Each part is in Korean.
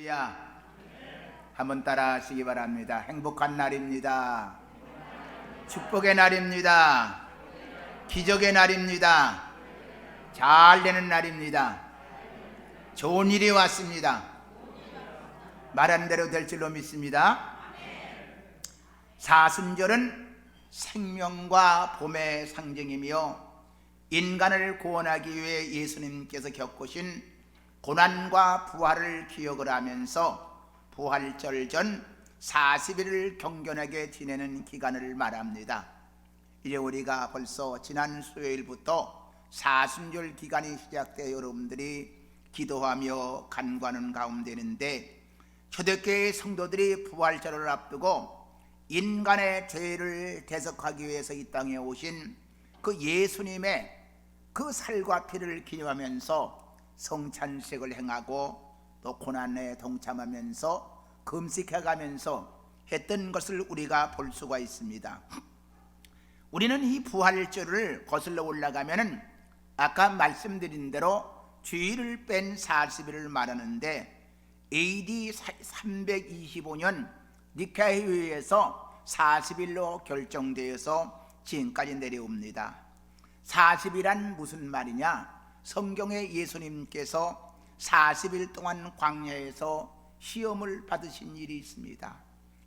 할렐루야. 한번 따라 하시기 바랍니다. 행복한 날입니다. 축복의 날입니다. 기적의 날입니다. 잘 되는 날입니다. 좋은 일이 왔습니다. 말하는 대로 될 줄로 믿습니다. 사순절은 생명과 봄의 상징이며 인간을 구원하기 위해 예수님께서 겪으신 고난과 부활을 기억을 하면서 부활절 전 40일을 경건하게 지내는 기간을 말합니다. 이제 우리가 벌써 지난 수요일부터 사순절 기간이 시작되어 여러분들이 기도하며 간구하는 가운데 있는데, 초대교회 성도들이 부활절을 앞두고 인간의 죄를 대속하기 위해서 이 땅에 오신 그 예수님의 그 살과 피를 기념하면서 성찬식을 행하고 또 고난에 동참하면서 금식해가면서 했던 것을 우리가 볼 수가 있습니다. 우리는 이 부활절을 거슬러 올라가면은 아까 말씀드린 대로 주일을 뺀 40일을 말하는데, AD 325년 니케아 회의에서 40일로 결정되어서 지금까지 내려옵니다. 40일란 무슨 말이냐? 성경에 예수님께서 40일 동안 광야에서 시험을 받으신 일이 있습니다.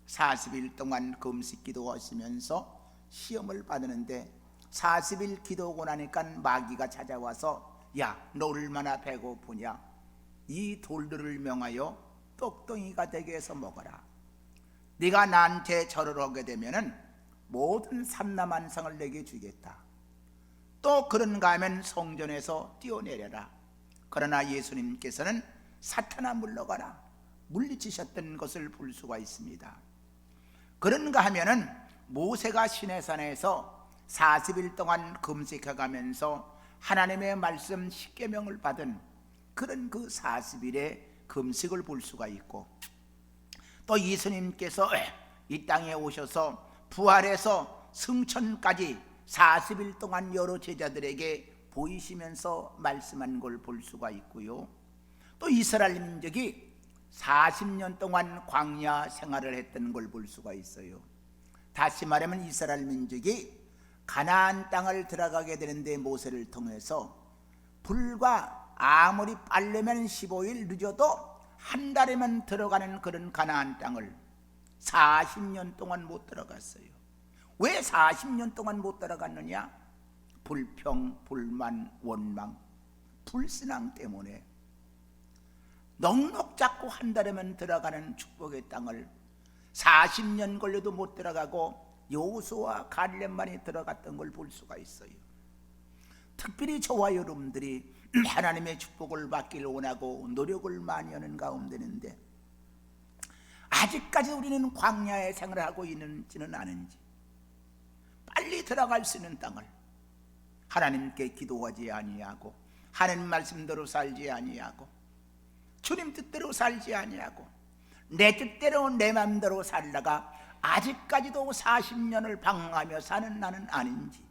40일 동안 금식 기도하시면서 시험을 받는데 40일 기도하고 나니까 마귀가 찾아와서, 야, 너 얼마나 배고프냐? 이 돌들을 명하여 떡덩이가 되게 해서 먹어라. 네가 나한테 절을 하게 되면은 모든 삼라만상을 내게 주겠다. 또 그런가 하면 성전에서 뛰어내려라. 그러나 예수님께서는 사탄아 물러가라 물리치셨던 것을 볼 수가 있습니다. 그런가 하면은 모세가 시내산에서 40일 동안 금식해가면서 하나님의 말씀 10계명을 받은 그런 그 40일의 금식을 볼 수가 있고, 또 예수님께서 이 땅에 오셔서 부활해서 승천까지 40일 동안 여러 제자들에게 보이시면서 말씀한 걸 볼 수가 있고요. 또 이스라엘 민족이 40년 동안 광야 생활을 했던 걸 볼 수가 있어요. 다시 말하면 이스라엘 민족이 가나안 땅을 들어가게 되는데 모세를 통해서 불과 아무리 빠르면 15일 늦어도 한 달이면 들어가는 그런 가나안 땅을 40년 동안 못 들어갔어요. 왜 40년 동안 못 들어갔느냐? 불평, 불만, 원망, 불신앙 때문에. 넉넉 잡고 한 달이면 들어가는 축복의 땅을 40년 걸려도 못 들어가고 여호수아와 갈렙만이 들어갔던 걸 볼 수가 있어요. 특별히 저와 여러분들이 하나님의 축복을 받기를 원하고 노력을 많이 하는 가운데인데, 아직까지 우리는 광야에 생활을 하고 있는지는 아는지, 빨리 들어갈 수 있는 땅을 하나님께 기도하지 아니하고 하나님 말씀대로 살지 아니하고 주님 뜻대로 살지 아니하고 내 뜻대로 내 마음대로 살다가 아직까지도 40년을 방황하며 사는 나는 아닌지,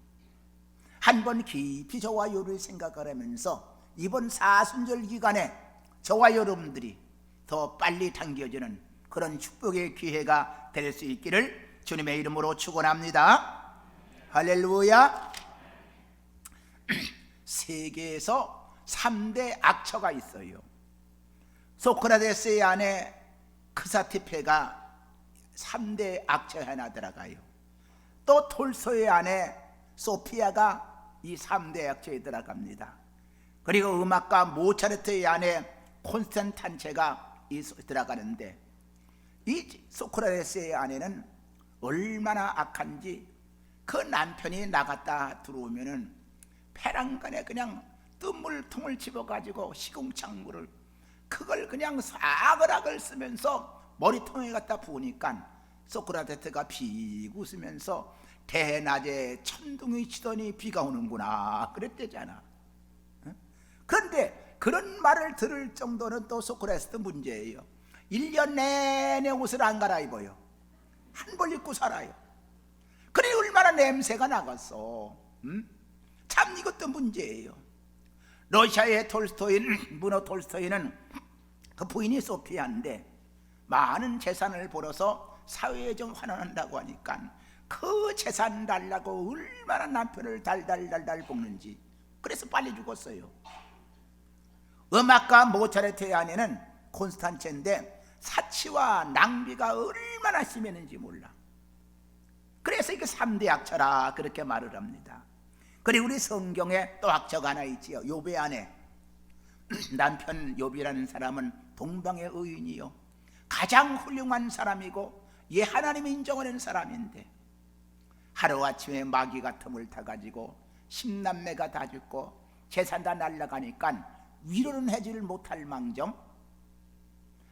한번 깊이 저와 여러분이 생각을 하면서 이번 사순절 기간에 저와 여러분들이 더 빨리 당겨지는 그런 축복의 기회가 될 수 있기를 주님의 이름으로 축원합니다. 할렐루야. 세계에서 3대 악처가 있어요. 소크라테스의 아내 크사티페가 3대 악처에 하나 들어가요. 또 톨스토이의 아내 소피아가 이 3대 악처에 들어갑니다. 그리고 음악가 모차르트의 아내 콘스탄탄체가 들어가는데, 이 소크라테스의 아내는 얼마나 악한지 그 남편이 나갔다 들어오면은 페랑간에 그냥 뜬물통을 집어가지고 시궁창물을 그걸 그냥 사그락을 쓰면서 머리통에 갖다 부으니까 소크라테스가 픽 웃으면서 대낮에 천둥이 치더니 비가 오는구나 그랬대잖아. 그런데 그런 말을 들을 정도는 또 소크라테스도 문제예요. 1년 내내 옷을 안 갈아입어요. 한 벌 입고 살아요. 그래 얼마나 냄새가 나갔어. 참 이것도 문제예요. 러시아의 톨스토이는 문어 톨스토이는 그 부인이 소피아인데 많은 재산을 벌어서 사회에 좀 환원한다고 하니까 그 재산 달라고 얼마나 남편을 달달달달 볶는지, 그래서 빨리 죽었어요. 음악가 모차르트의 아내는 콘스탄체인데 사치와 낭비가 얼마나 심했는지 몰라. 그래서 이게 3대 악처라 그렇게 말을 합니다. 그리고 우리 성경에 또 악처가 하나 있지요. 욥의 아내, 남편 욥이라는 사람은 동방의 의인이요, 가장 훌륭한 사람이고 하나님이 인정하는 사람인데 하루아침에 마귀가 틈을 타가지고 10남매가 다 죽고 재산 다 날라가니까 위로는 해지를 못할 망정,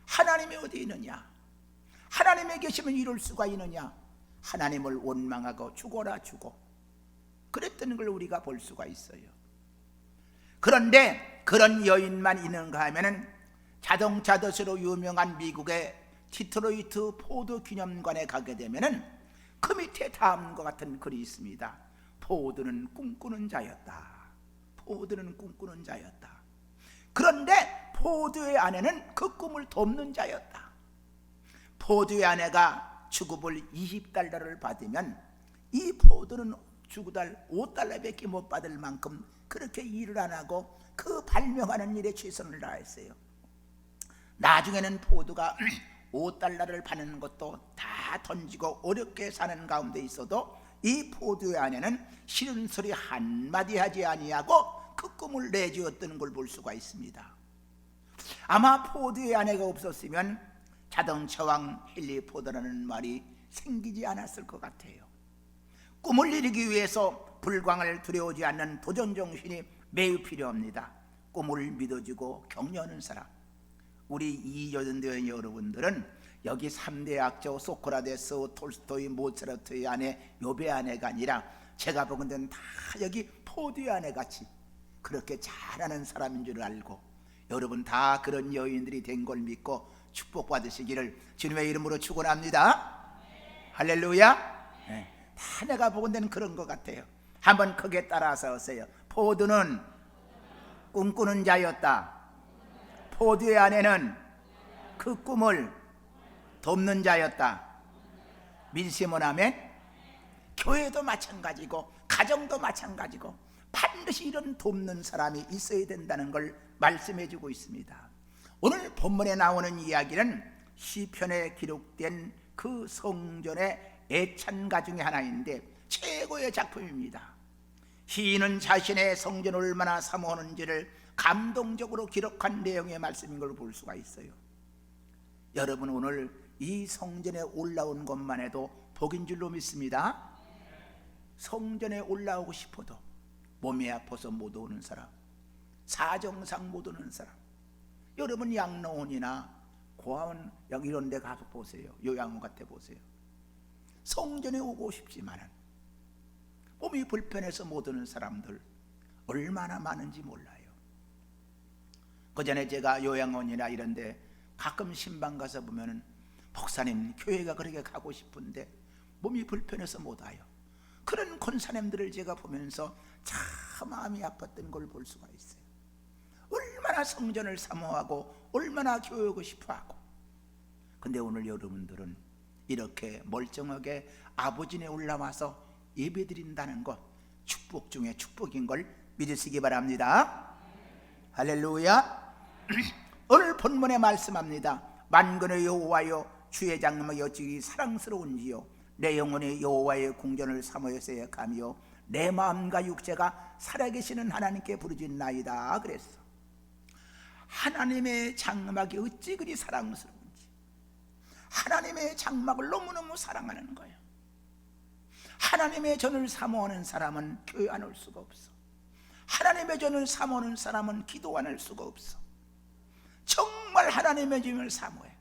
하나님이 어디 있느냐, 하나님이 계시면 이룰 수가 있느냐, 하나님을 원망하고 죽어라 죽어, 그랬던 걸 우리가 볼 수가 있어요. 그런데 그런 여인만 있는가 하면은 자동차 도시로 유명한 미국의 디트로이트 포드 기념관에 가게 되면은 그 밑에 다음과 같은 글이 있습니다. 포드는 꿈꾸는 자였다. 포드는 꿈꾸는 자였다. 그런데 포드의 아내는 그 꿈을 돕는 자였다. 포드의 아내가 주급을 $20를 받으면 이 포드는 주구달 $5밖에 못 받을 만큼 그렇게 일을 안 하고 그 발명하는 일에 최선을 다했어요. 나중에는 포드가 $5를 받는 것도 다 던지고 어렵게 사는 가운데 있어도 이 포드의 아내는 싫은 소리 한마디 하지 아니하고 그 꿈을 내주었던 걸 볼 수가 있습니다. 아마 포드의 아내가 없었으면 자동차 왕 헨리 포드라는 말이 생기지 않았을 것 같아요. 꿈을 이루기 위해서 불광을 두려워하지 않는 도전 정신이 매우 필요합니다. 꿈을 믿어주고 격려하는 사람. 우리 이여전도의 여러분들은 여기 3대 악조 소크라테스, 톨스토이, 모차르트의 아내 욥의 아내가 아니라 제가 보건 데는 다 여기 포드의 아내같이 그렇게 잘하는 사람인 줄 알고 여러분 다 그런 여인들이 된 걸 믿고 축복받으시기를 주님의 이름으로 축원합니다. 할렐루야. 네, 다 내가 보건 데는 그런 것 같아요. 한번 크게 따라서 하세요. 포드는 꿈꾸는 자였다. 포드의 아내는 그 꿈을 돕는 자였다. 믿으시면 아멘. 교회도 마찬가지고 가정도 마찬가지고 반드시 이런 돕는 사람이 있어야 된다는 걸 말씀해 주고 있습니다. 오늘 본문에 나오는 이야기는 시편에 기록된 그 성전의 애찬가 중에 하나인데 최고의 작품입니다. 시인은 자신의 성전을 얼마나 사모하는지를 감동적으로 기록한 내용의 말씀인 걸 볼 수가 있어요. 여러분 오늘 이 성전에 올라온 것만 해도 복인 줄로 믿습니다. 성전에 올라오고 싶어도 몸이 아파서 못 오는 사람, 사정상 못 오는 사람, 여러분 양로원이나 고아원 이런 데 가서 보세요. 요양원 같아 보세요. 성전에 오고 싶지만 몸이 불편해서 못 오는 사람들 얼마나 많은지 몰라요. 그 전에 제가 요양원이나 이런 데 가끔 신방 가서 보면은 목사님 교회가 그렇게 가고 싶은데 몸이 불편해서 못 와요. 그런 권사님들을 제가 보면서 참 마음이 아팠던 걸 볼 수가 있어요. 얼마나 성전을 사모하고 얼마나 교회 오고 싶어하고. 근데 오늘 여러분들은 이렇게 멀쩡하게 아버지네 올라와서 예배드린다는 것 축복 중에 축복인 걸 믿으시기 바랍니다. 할렐루야. 오늘 본문에 말씀합니다. 만군의 여호와여 주의 장막이 어찌 사랑스러운지요, 내 영혼이 여호와의 궁전을 사모해서야 가며 내 마음과 육체가 살아계시는 하나님께 부르짖나이다 그랬어. 하나님의 장막이 어찌 그리 사랑스러운지, 하나님의 장막을 너무너무 사랑하는 거예요. 하나님의 전을 사모하는 사람은 교회 안 올 수가 없어. 하나님의 전을 사모하는 사람은 기도 안 할 수가 없어. 정말 하나님의 전을 사모해.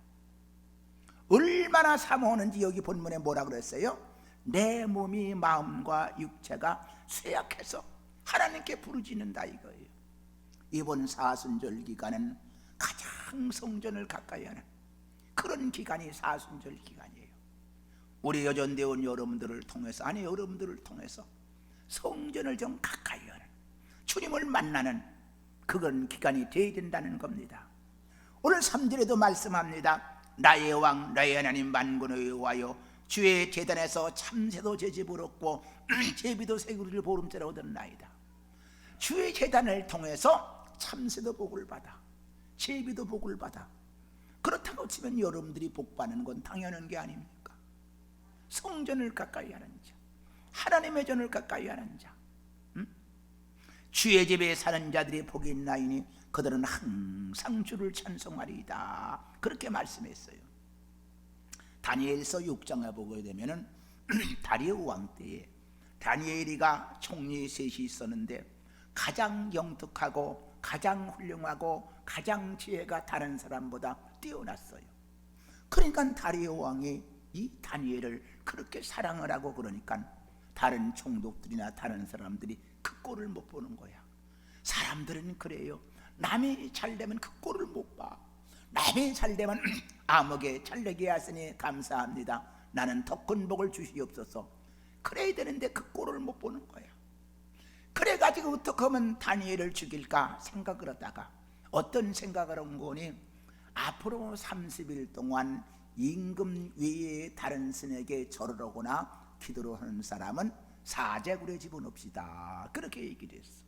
얼마나 사모하는지 여기 본문에 뭐라 그랬어요? 내 몸이 마음과 육체가 쇠약해서 하나님께 부르짖는다 이거예요. 이번 사순절 기간은 가장 성전을 가까이 하는 그런 기간이 사순절 기간이에요. 우리 여전대원 여러분들을 통해서, 아니 여러분들을 통해서 성전을 좀 가까이 하는, 주님을 만나는 그런 기간이 되어야 된다는 겁니다. 오늘 3절에도 말씀합니다. 나의 왕 나의 하나님 만군의 여호와여, 주의 제단에서 참새도 제 집을 얻고 제비도 새구리를 보름째로 얻었나이다. 주의 제단을 통해서 참새도 복을 받아, 제비도 복을 받아. 그렇다고 치면 여러분들이 복받는 건 당연한 게 아닙니까? 성전을 가까이 하는 자, 하나님의 전을 가까이 하는 자, 주의 집에 사는 자들이 복이 있나이니 그들은 항상 주를 찬송하리이다. 그렇게 말씀했어요. 다니엘서 6장에 보게 되면은 다리오 왕 때에 다니엘이가 총리 셋이 있었는데 가장 영특하고 가장 훌륭하고 가장 지혜가 다른 사람보다 뛰어났어요. 그러니까 다리오 왕이 이 다니엘을 그렇게 사랑을 하고, 그러니까 다른 총독들이나 다른 사람들이 그 꼴을 못 보는 거야. 사람들은 그래요. 남이 잘되면 그 꼴을 못 봐. 남이 잘되면 아무개 잘되게 하시니 감사합니다, 나는 더 큰 복을 주시옵소서, 그래야 되는데 그 꼴을 못 보는 거야. 그래가지고 어떻게 하면 다니엘을 죽일까 생각을 하다가 어떤 생각을 한 거니, 앞으로 30일 동안 임금 외에 다른 신에게 절을 하거나 기도를 하는 사람은 사제굴에 집어넣읍시다, 그렇게 얘기를 했어.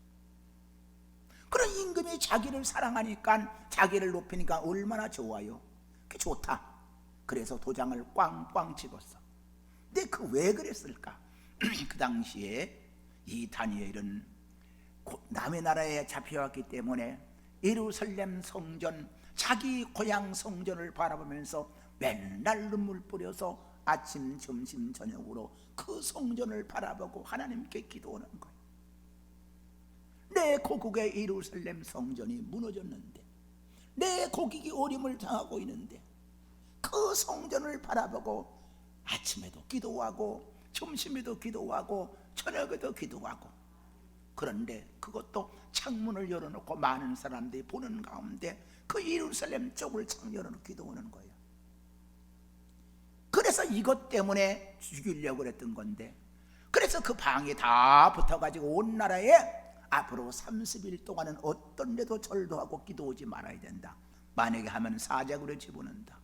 그런 임금이 자기를 사랑하니까, 자기를 높이니까 얼마나 좋아요. 그게 좋다. 그래서 도장을 꽝꽝 찍었어. 근데 그 왜 그랬을까? 그 당시에 이 다니엘은 남의 나라에 잡혀왔기 때문에 예루살렘 성전, 자기 고향 성전을 바라보면서 맨날 눈물 뿌려서 아침, 점심, 저녁으로 그 성전을 바라보고 하나님께 기도하는 거예요. 내 고국의 예루살렘 성전이 무너졌는데, 내 고국이 어림을 당하고 있는데 그 성전을 바라보고 아침에도 기도하고 점심에도 기도하고 저녁에도 기도하고, 그런데 그것도 창문을 열어놓고 많은 사람들이 보는 가운데 그 예루살렘 쪽을 창 열어놓고 기도하는 거예요. 그래서 이것 때문에 죽이려고 그랬던 건데, 그래서 그 방에 다 붙어가지고 온 나라에 앞으로 30일 동안은 어떤 데도 절도 하고 기도하지 말아야 된다, 만약에 하면 사자굴에 집어넣는다.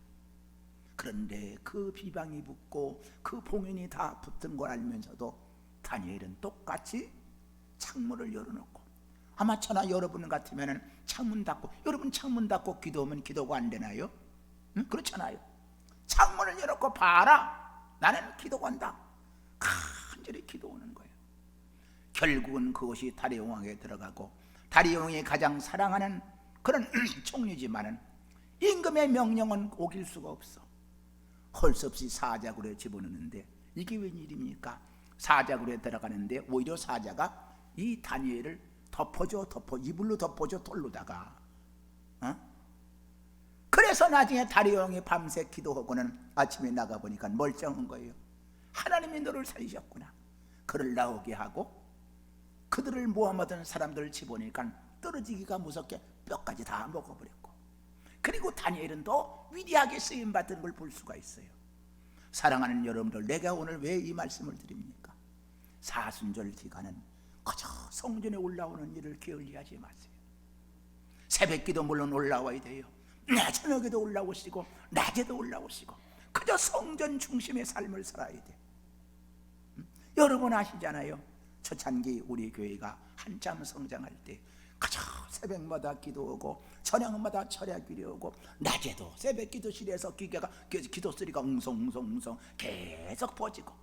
그런데 그 비방이 붙고 그 봉인이 다 붙은 걸 알면서도 다니엘은 똑같이 창문을 열어놓고, 아마 저나 여러분 같으면 창문 닫고, 여러분 창문 닫고 기도하면 기도가 안 되나요? 응? 그렇잖아요. 창문을 열어놓고 봐라, 나는 기도한다, 간절히 기도하는 거예요. 결국은 그것이 다리오 왕에 들어가고, 다리오 왕이 가장 사랑하는 그런 총리지만은 임금의 명령은 어길 수가 없어. 할 수 없이 사자굴에 집어넣는데, 이게 웬일입니까? 사자굴에 들어가는데 오히려 사자가 이 다니엘을 덮어줘, 이불로 덮어줘, 돌로다가. 그래서 나중에 다리오 왕이 밤새 기도하고는 아침에 나가보니까 멀쩡한 거예요. 하나님이 너를 살리셨구나. 그를 나오게 하고 그들을 모함하던 사람들을 집어넣으니까 떨어지기가 무섭게 뼈까지 다 먹어버렸고, 그리고 다니엘은 더 위대하게 쓰임받은 걸 볼 수가 있어요. 사랑하는 여러분들, 내가 오늘 왜 이 말씀을 드립니까? 사순절 기간은 그저 성전에 올라오는 일을 게을리하지 마세요. 새벽기도 물론 올라와야 돼요. 저녁에도 올라오시고 낮에도 올라오시고, 그저 성전 중심의 삶을 살아야 돼. 여러분 아시잖아요. 초창기 우리 교회가 한참 성장할 때 그저 새벽마다 기도하고 저녁마다 철야기도 오고, 낮에도 새벽 기도실에서 기도 소리가 웅성웅성 계속 퍼지고,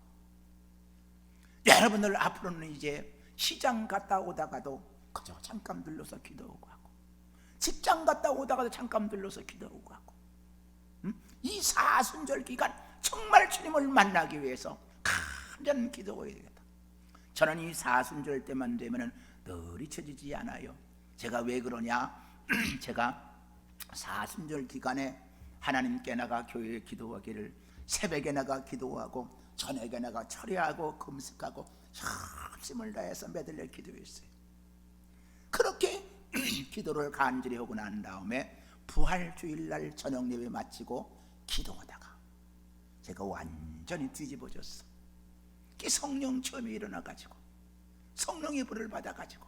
여러분들 앞으로는 이제 시장 갔다 오다가도 그저 잠깐 들러서 기도하고 하고, 직장 갔다 오다가도 잠깐 들러서 기도하고 하고, 이 사순절 기간 정말 주님을 만나기 위해서 간절히 기도해야 되겠다. 저는 이 사순절 때만 되면은 늘 잊혀지지 않아요. 제가 왜 그러냐? 제가 사순절 기간에 하나님께 나가 교회에 기도하기를, 새벽에 나가 기도하고 저녁에 나가 철야하고 금식하고 힘을 다해서 매달려 기도했어요. 그렇게 기도를 간절히 하고 난 다음에 부활주일날 저녁 예배 마치고 기도하다가 제가 완전히 뒤집어졌어. 성령 처음에 일어나가지고 성령의 불을 받아가지고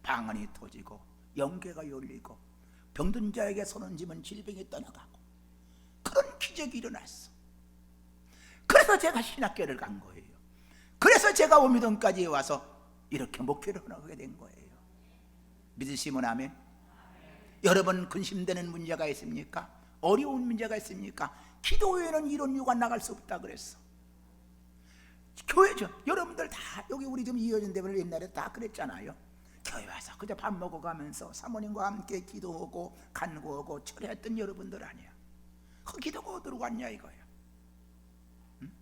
방언이 터지고 영계가 열리고 병든 자에게 손 얹으면 질병이 떠나가고 그런 기적이 일어났어. 그래서 제가 신학교를 간 거예요. 그래서 제가 오미동까지 와서 이렇게 목회를 하게 된 거예요. 믿으시면 아멘. 여러분, 근심되는 문제가 있습니까? 어려운 문제가 있습니까? 기도 외에는 이런 이유가 나갈 수 없다 그랬어. 교회죠. 여러분들 다 여기 우리 좀 이어진 데를 옛날에 다 그랬잖아요. 교회 와서 그저 밥 먹어가면서 사모님과 함께 기도하고 간구하고 철회했던 여러분들 아니야. 그 기도가 어디로 갔냐 이거야. 응?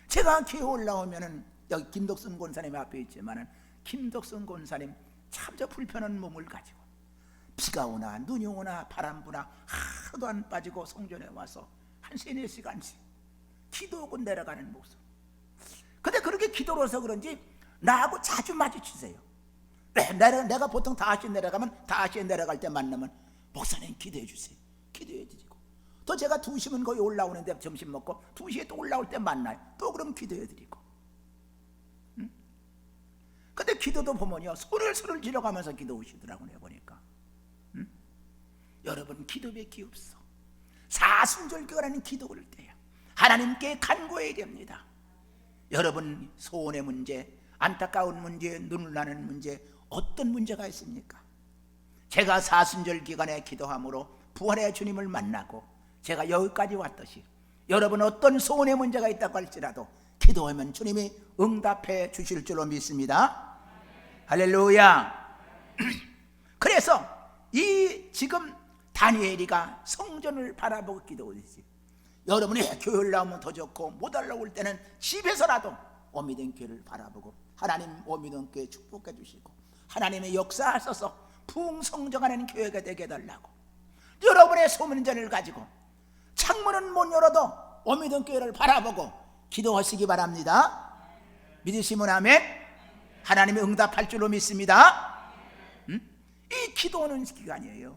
제가 교회 올라오면은 여기 김덕순 권사님 앞에 있지만은 김덕순 권사님 참 저 불편한 몸을 가지고 비가 오나 눈이 오나 바람 부나 하나도 안 빠지고 성전에 와서 한 3-4시간씩 기도하고 내려가는 모습. 근데 그렇게 기도로서 그런지 나하고 자주 마주치세요. 내가 보통 다시 내려가면 다시 내려갈 때 만나면 목사님 기도해 주세요. 기도해 드리고 또 제가 2시면 거의 올라오는데 점심 먹고 2시에 또 올라올 때 만나요. 또 그럼 기도해 드리고. 근데 기도도 보면요 손을 지러가면서 기도하시더라고. 내가 보니까. 여러분, 기도밖에 없어. 사순절기라는 기도할 때야 하나님께 간구해야 됩니다. 여러분, 소원의 문제, 안타까운 문제, 눈물 나는 문제, 어떤 문제가 있습니까? 제가 사순절 기간에 기도함으로 부활의 주님을 만나고 제가 여기까지 왔듯이 여러분 어떤 소원의 문제가 있다고 할지라도 기도하면 주님이 응답해 주실 줄로 믿습니다. 할렐루야. 그래서 이 지금 다니엘이가 성전을 바라보고 기도하듯이 여러분이 교회를 나오면 더 좋고 못 올라올 때는 집에서라도 오미된 교회를 바라보고 하나님 오미된 교회 축복해 주시고 하나님의 역사하셔서 풍성정하는 교회가 되게 해달라고 여러분의 소문전을 가지고 창문은 못 열어도 오미된 교회를 바라보고 기도하시기 바랍니다. 믿으시면 아멘. 하나님이 응답할 줄로 믿습니다. 이 기도는 기간이에요.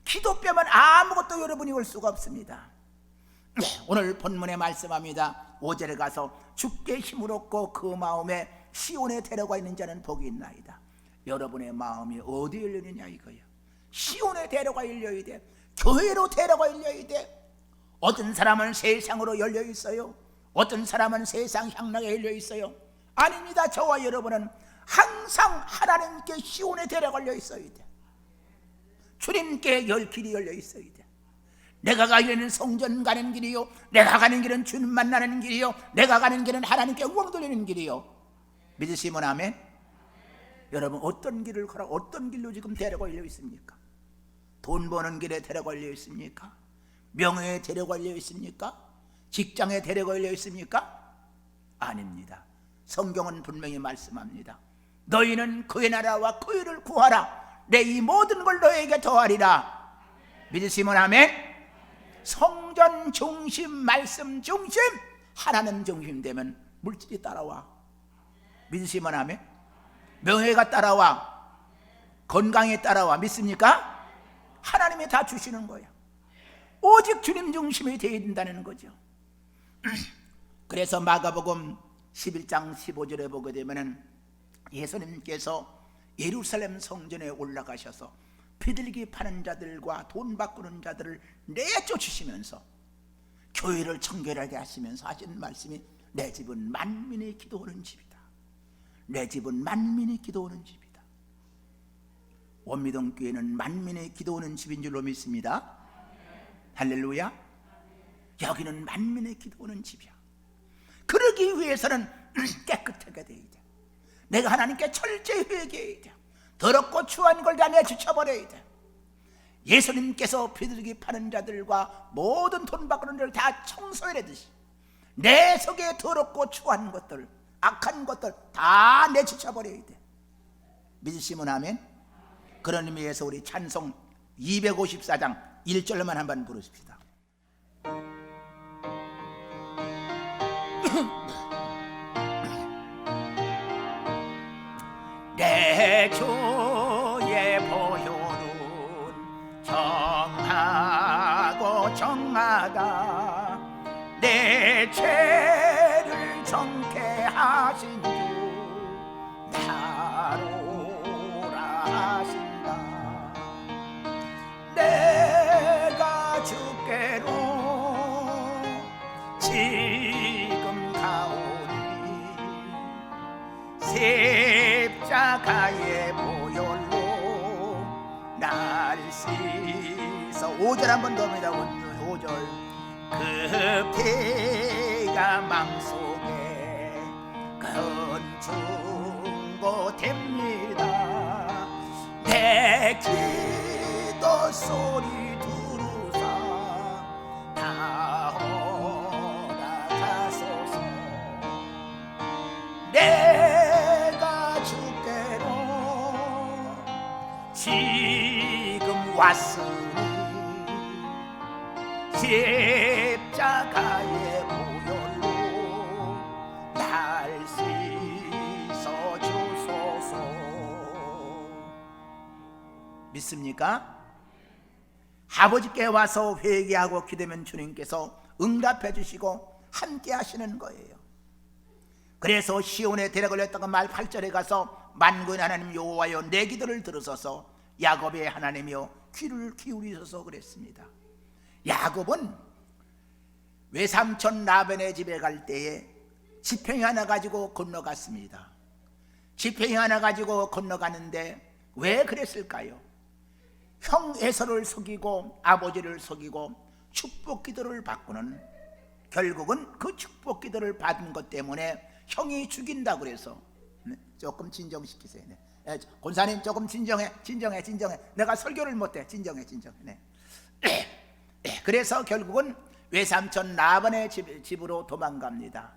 기도 빼면 아무것도 여러분이 올 수가 없습니다. 오늘 본문에 말씀합니다. 5절에 가서 주께 힘을 얻고 그 마음에 시온에 데려가 있는 자는 복이 있나이다. 여러분의 마음이 어디에 열리느냐 이거예요. 시온에 데려가 열려야 돼. 교회로 데려가 열려야 돼. 어떤 사람은 세상으로 열려 있어요. 어떤 사람은 세상 향락에 열려 있어요. 아닙니다. 저와 여러분은 항상 하나님께 시온에 데려가 열려 있어야 돼. 주님께 열 길이 열려 있어야 돼. 내가 가는 성전 가는 길이요, 내가 가는 길은 주님 만나는 길이요, 내가 가는 길은 하나님께 영광 돌리는 길이요. 믿으시면 아멘. 여러분, 어떤 길을 걸어 어떤 길로 지금 데려가 열려 있습니까? 돈 버는 길에 데려가 열려 있습니까? 명예에 데려가 열려 있습니까? 직장에 데려가 열려 있습니까? 아닙니다. 성경은 분명히 말씀합니다. 너희는 그의 나라와 그의를 구하라. 내 이 모든 걸 너에게 더하리라. 믿으시면 아멘. 성전 중심, 말씀 중심, 하나님 중심 되면 물질이 따라와. 믿으시면 아멘. 명예가 따라와. 건강에 따라와. 믿습니까? 하나님이 다 주시는 거예요. 오직 주님 중심이 되어야 된다는 거죠. 그래서 마가복음 11장 15절에 보게 되면 예수님께서 예루살렘 성전에 올라가셔서 비둘기 파는 자들과 돈 바꾸는 자들을 내쫓으시면서 교회를 청결하게 하시면서 하신 말씀이 내 집은 만민이 기도하는 집이다. 내 집은 만민이 기도하는 집이다. 원미동 교회는 만민이 기도하는 집인 줄로 믿습니다. 할렐루야. 여기는 만민이 기도하는 집이야. 그러기 위해서는 깨끗하게 돼야 돼. 내가 하나님께 철저히 회개해야 돼. 더럽고 추한 걸 다 내쫓아버려야 돼. 예수님께서 비둘기 파는 자들과 모든 돈 바꾸는 자를 다 청소해내듯이 내 속에 더럽고 추한 것들, 악한 것들 다 내쫓아버려야 돼. 믿으시면 아멘. 그런 의미에서 우리 찬송 254장 1절만 한번 부르십시다. 내 주의 보혈은 정하고 정하다. 내 죄를 정케 하신 주 나로라 하신다. 내 지금 가오니 십자가의 보혈로 날 씻어. 5절 한번 더 합니다. 5절. 그 피가 맘속에 큰 증거 됩니다. 내 기도 소리 두루사 다 허락하소서. 내가 주께로 지금 왔으니 십자가의 보혈로 날 씻어 주소서. 믿습니까? 아버지께 와서 회개하고 기도하면 주님께서 응답해 주시고 함께 하시는 거예요. 그래서 시온에 데려 걸렸다가 말 8절에 가서 만군의 하나님 여호와여 내 기도를 들으소서 야곱의 하나님이여 귀를 기울이소서 그랬습니다. 야곱은 외삼촌 라반의 집에 갈 때에 지팡이 하나 가지고 건너갔습니다. 지팡이 하나 가지고 건너가는데 왜 그랬을까요? 형 에서를 속이고 아버지를 속이고 축복 기도를 받고는 결국은 그 축복 기도를 받은 것 때문에 형이 죽인다고 그래서 조금 진정시키세요. 권사님 조금 진정해. 내가 설교를 못해. 진정해. 그래서 결국은 외삼촌 라반의 집으로 도망갑니다.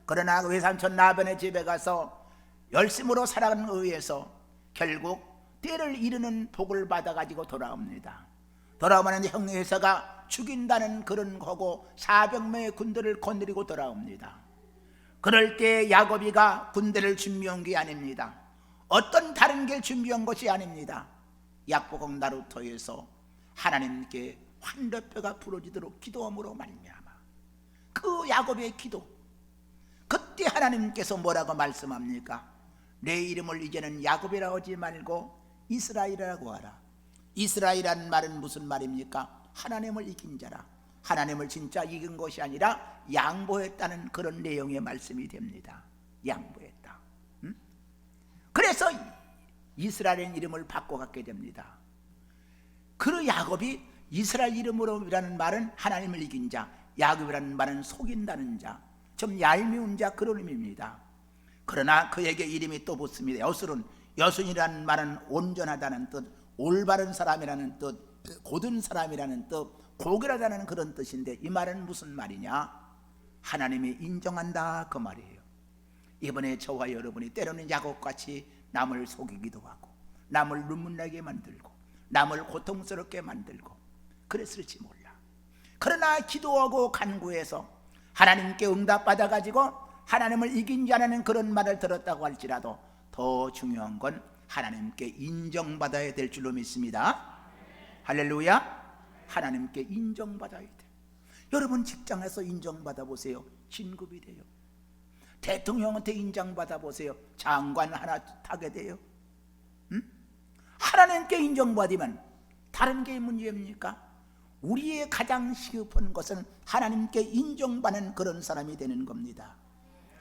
그러나 외삼촌 라반의 집에 가서 열심으로 살아가는 의해서 결국 때를 이르는 복을 받아가지고 돌아옵니다. 돌아오면 형 에서가 죽인다는 그런 거고 400명의 군대를 거느리고 돌아옵니다. 그럴 때 야곱이가 군대를 준비한 게 아닙니다. 어떤 다른 길 준비한 것이 아닙니다. 약보공 나루터에서 하나님께 환도뼈가 부러지도록 기도함으로 말미암아 그 야곱의 기도, 그때 하나님께서 뭐라고 말씀합니까? 내 이름을 이제는 야곱이라고 하지 말고 이스라엘이라고 하라. 이스라엘이라는 말은 무슨 말입니까? 하나님을 이긴 자라. 하나님을 진짜 이긴 것이 아니라 양보했다는 그런 내용의 말씀이 됩니다. 양보했다. 그래서 이스라엘 이름을 바꿔갖게 됩니다. 그 야곱이 이스라엘 이름으로라는 말은 하나님을 이긴 자, 야곱이라는 말은 속인다는 자, 좀 얄미운 자 그런 의미입니다. 그러나 그에게 이름이 또 붙습니다. 여순이라는 말은 온전하다는 뜻, 올바른 사람이라는 뜻, 고든 사람이라는 뜻, 고결하다는 그런 뜻인데 이 말은 무슨 말이냐? 하나님이 인정한다 그 말이에요. 이번에 저와 여러분이 때로는 야곱같이 남을 속이기도 하고 남을 눈물나게 만들고 남을 고통스럽게 만들고 그랬을지 몰라. 그러나 기도하고 간구해서 하나님께 응답받아가지고 하나님을 이긴 자라는 그런 말을 들었다고 할지라도 더 중요한 건 하나님께 인정받아야 될 줄로 믿습니다. 할렐루야. 하나님께 인정받아야 돼. 여러분 직장에서 인정받아 보세요. 진급이 돼요. 대통령한테 인정받아 보세요. 장관 하나 타게 돼요. 하나님께 인정받으면 다른 게 문제입니까? 우리의 가장 시급한 것은 하나님께 인정받는 그런 사람이 되는 겁니다.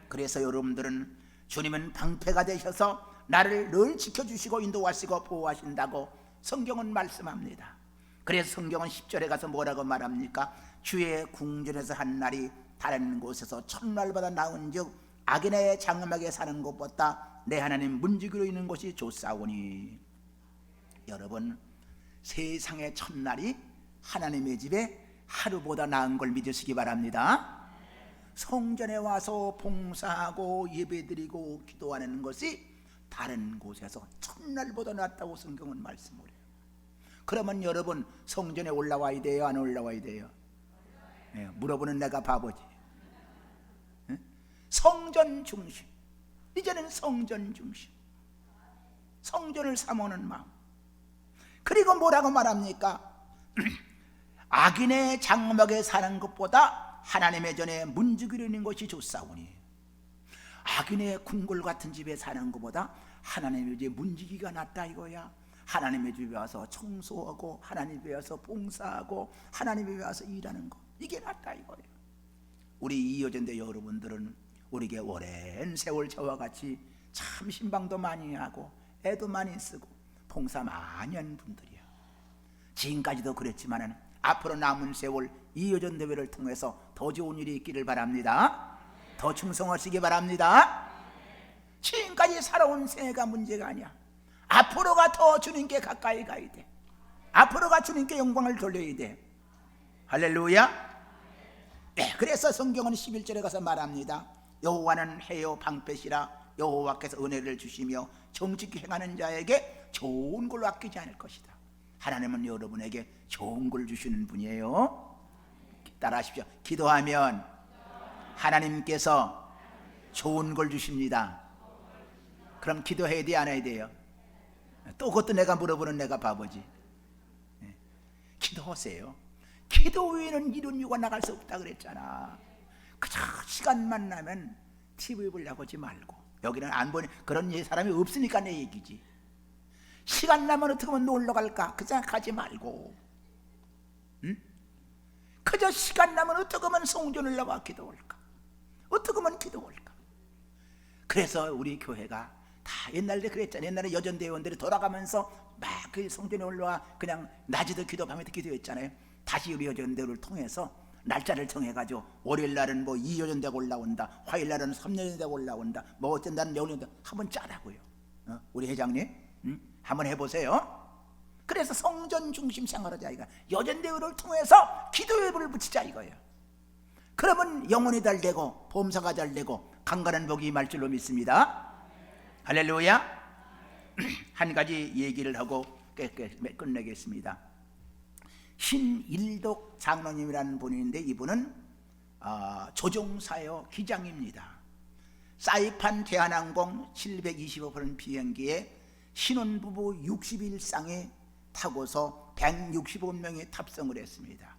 그래서 여러분들은 주님은 방패가 되셔서 나를 늘 지켜주시고 인도하시고 보호하신다고 성경은 말씀합니다. 그래서 성경은 10절에 가서 뭐라고 말합니까? 주의 궁전에서 한 날이 다른 곳에서 천날보다 나은 즉 악인의 장엄하게 사는 것보다 내 하나님 문지기로 있는 것이 좋사오니. 여러분 세상의 첫날이 하나님의 집에 하루보다 나은 걸 믿으시기 바랍니다. 성전에 와서 봉사하고 예배드리고 기도하는 것이 다른 곳에서 첫날보다 낫다고 성경은 말씀을 해요. 그러면 여러분 성전에 올라와야 돼요? 안 올라와야 돼요? 네, 물어보는 내가 바보지. 네? 성전 중심. 이제는 성전 중심. 성전을 사모하는 마음. 그리고 뭐라고 말합니까? 악인의 장막에 사는 것보다 하나님의 전에 문지기로 있는 것이 좋사오니. 악인의 궁궐 같은 집에 사는 것보다 하나님의 집에 문지기가 낫다 이거야. 하나님의 집에 와서 청소하고 하나님의 집에 와서 봉사하고 하나님의 집에 와서 일하는 거, 이게 낫다 이거예요. 우리 이효전대 여러분들은 우리에게 오랜 세월 저와 같이 참 신방도 많이 하고 애도 많이 쓰고 봉사 많이 하는 분들이야. 지금까지도 그랬지만은 앞으로 남은 세월 이효전대회를 통해서 더 좋은 일이 있기를 바랍니다. 더 충성하시기 바랍니다. 지금까지 살아온 생애가 문제가 아니야. 앞으로가 더 주님께 가까이 가야 돼. 앞으로가 주님께 영광을 돌려야 돼. 할렐루야. 네, 그래서 성경은 11절에 가서 말합니다. 여호와는 해요 방패시라. 여호와께서 은혜를 주시며 정직히 행하는 자에게 좋은 걸 아끼지 않을 것이다. 하나님은 여러분에게 좋은 걸 주시는 분이에요. 따라하십시오. 기도하면 하나님께서 좋은 걸 주십니다. 그럼 기도해야 돼, 안 해야 돼요? 또 그것도 내가 물어보는 내가 바보지. 기도하세요. 기도 외에는 이룬 유가 나갈 수 없다 그랬잖아. 그저 시간만 나면 TV 보려고 하지 말고, 여기는 안 보니 그런 사람이 없으니까 내 얘기지. 시간 나면 어떻게 하면 놀러 갈까 그 생각하지 말고, 응? 그저 시간 나면 어떻게 하면 성전을 나와 기도할까, 어떻게 하면 기도할까. 그래서 우리 교회가 다 옛날에 그랬잖아요. 옛날에 여전대원들이 돌아가면서 막 그 성전에 올라와 그냥 낮에도 기도 밤에도 기도했잖아요. 다시 우리 여전대를 통해서 날짜를 정해가지고 월요일 날은 뭐 2여전대가 올라온다, 화요일 날은 3여전대가 올라온다, 뭐 어쩐 날은 여전대 한번 짜라고요. 우리 회장님, 한번 해보세요. 그래서 성전 중심 생활하자 이거. 여전대회를 통해서 기도회를 붙이자 이거예요. 그러면 영혼이 잘 되고 범사가 잘 되고 강건한 복이 임할 줄로 믿습니다. 할렐루야. 한 가지 얘기를 하고 끝내겠습니다. 신일독 장로님이라는 분인데 이분은 조종사요 기장입니다. 사이판 대한항공 725번 비행기에 신혼부부 61쌍이 타고서 165명이 탑승을 했습니다.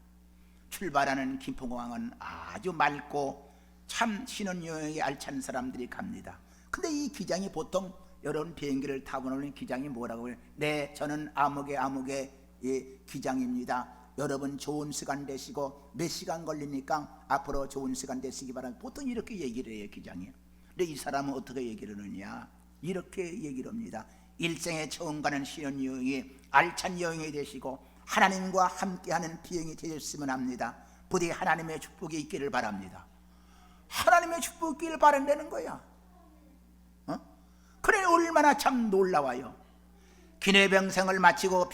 출발하는 김포공항은 아주 맑고 참 신혼여행에 알찬 사람들이 갑니다. 근데 이 기장이 보통 여러분 비행기를 타고 오는 기장이 뭐라고 해요? 네, 저는 아무개 기장입니다. 여러분 좋은 시간 되시고 몇 시간 걸리니까 앞으로 좋은 시간 되시기 바랍니다. 보통 이렇게 얘기를 해요, 기장이. 근데 이 사람은 어떻게 얘기를 하느냐? 이렇게 얘기를 합니다. 일생에 처음 가는 신혼여행이 알찬 여행이 되시고 하나님과 함께하는 비행이 되셨으면 합니다. 부디 하나님의 축복이 있기를 바랍니다. 하나님의 축복이 있기를 바란다는 거야. 그래 얼마나 참 놀라워요. 기내병생을 마치고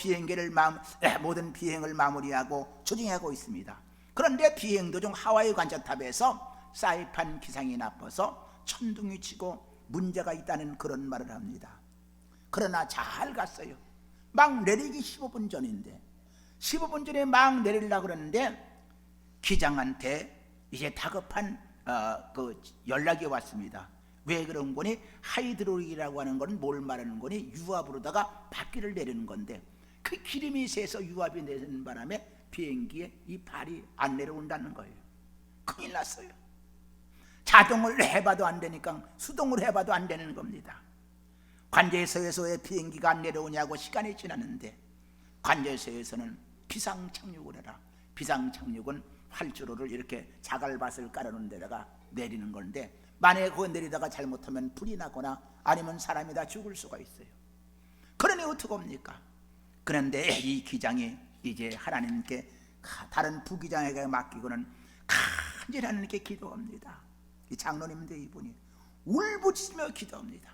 모든 비행을 마무리하고 조정하고 있습니다. 그런데 비행 도중 하와이 관제탑에서 사이판 기상이 나빠서 천둥이 치고 문제가 있다는 그런 말을 합니다. 그러나 잘 갔어요. 막 내리기 15분 전인데 15분 전에 막 내리려고 그러는데 기장한테 이제 다급한 연락이 왔습니다. 왜 그런 거니? 하이드로릭이라고 하는 건 뭘 말하는 거니? 유압으로다가 바퀴를 내리는 건데 그 기름이 새서 유압이 내리는 바람에 비행기에 이 발이 안 내려온다는 거예요. 큰일 났어요. 자동을 해봐도 안 되니까 수동으로 해봐도 안 되는 겁니다. 관제소에서 왜 비행기가 안 내려오냐고 시간이 지났는데 관제소에서는 비상착륙을 해라. 비상착륙은 활주로를 이렇게 자갈밭을 깔아놓은 데다가 내리는 건데 만약에 그거 내리다가 잘못하면 불이 나거나 아니면 사람이 다 죽을 수가 있어요. 그러니 어떻게 합니까? 그런데 이 기장이 이제 하나님께 다른 부기장에게 맡기고는 간절히 하나님께 기도합니다. 이 장로님인데 이분이 울부짖으며 기도합니다.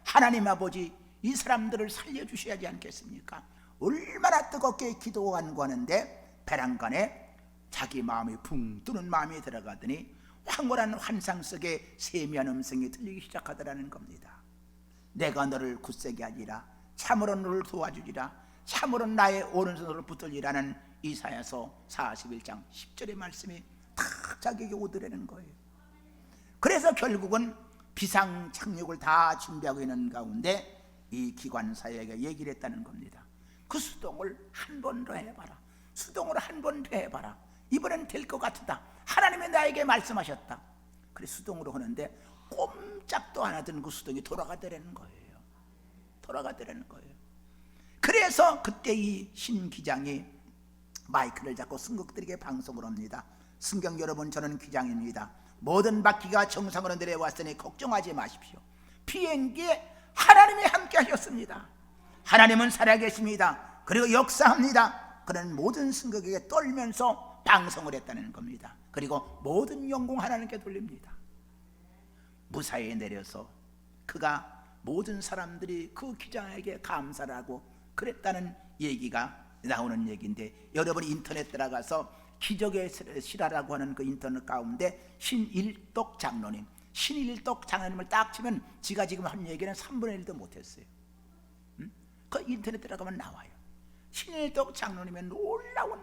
하나님 아버지, 이 사람들을 살려주셔야지 않겠습니까? 얼마나 뜨겁게 기도하고 하는데 배란간에 자기 마음이 붕 뜨는 마음이 들어가더니 황홀한 환상 속에 세미한 음성이 들리기 시작하더라는 겁니다. 내가 너를 굳세게 하리라. 참으로 너를 도와주리라. 참으로 나의 오른손으로 붙들리라는 이사야서 41장 10절의 말씀이 탁 자기에게 오더라는 거예요. 그래서 결국은 비상착륙을 다 준비하고 있는 가운데 이 기관사에게 얘기를 했다는 겁니다. 그 수동을 한 번 더 해봐라. 수동을 한 번 더 해봐라. 이번엔 될 것 같다. 하나님이 나에게 말씀하셨다. 그래 수동으로 하는데 꼼짝도 안 하던 그 수동이 돌아가더라는 거예요. 돌아가더라는 거예요. 그래서 그때 이 신 기장이 마이크를 잡고 승객들에게 방송을 합니다. 성경 여러분, 저는 기장입니다. 모든 바퀴가 정상으로 내려왔으니 걱정하지 마십시오. 비행기에 하나님이 함께 하셨습니다. 하나님은 살아계십니다. 그리고 역사합니다. 그는 모든 승객에게 떨면서 방송을 했다는 겁니다. 그리고 모든 영광 하나님께 돌립니다. 무사히 내려서 그가 모든 사람들이 그 기장에게 감사를 하고 그랬다는 얘기가 나오는 얘기인데, 여러분이 인터넷 들어가서 기적의 실화라고 하는 그 인터넷 가운데 신일독 장로님, 신일독 장로님을 딱 치면 지가 지금 한 얘기는 3분의 1도 못했어요. 그 인터넷 들어가면 나와요. 신일독 장로님의 놀라운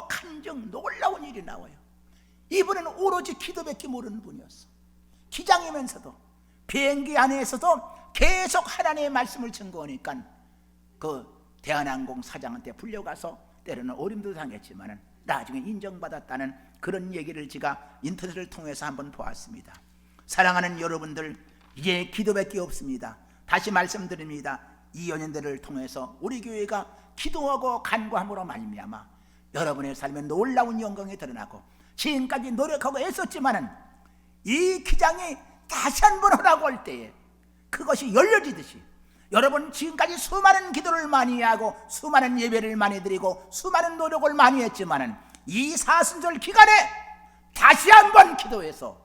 간증, 놀라운 일이 나와요. 이분은 오로지 기도밖에 모르는 분이었어. 기장이면서도 비행기 안에서도 계속 하나님의 말씀을 증거하니까 그 대한항공 사장한테 불려가서 때로는 어림도 당했지만은 나중에 인정받았다는 그런 얘기를 제가 인터넷을 통해서 한번 보았습니다. 사랑하는 여러분들, 이제 기도밖에 없습니다. 다시 말씀드립니다. 이 연인들을 통해서 우리 교회가 기도하고 간구함으로 말미암아 여러분의 삶에 놀라운 영광이 드러나고, 지금까지 노력하고 애썼지만은 이 기장이 다시 한번 하라고 할 때에 그것이 열려지듯이, 여러분 지금까지 수많은 기도를 많이 하고 수많은 예배를 많이 드리고 수많은 노력을 많이 했지만은 이 사순절 기간에 다시 한번 기도해서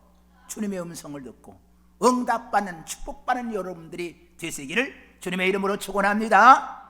주님의 음성을 듣고 응답받는, 축복받는 여러분들이 되시기를 주님의 이름으로 축원합니다.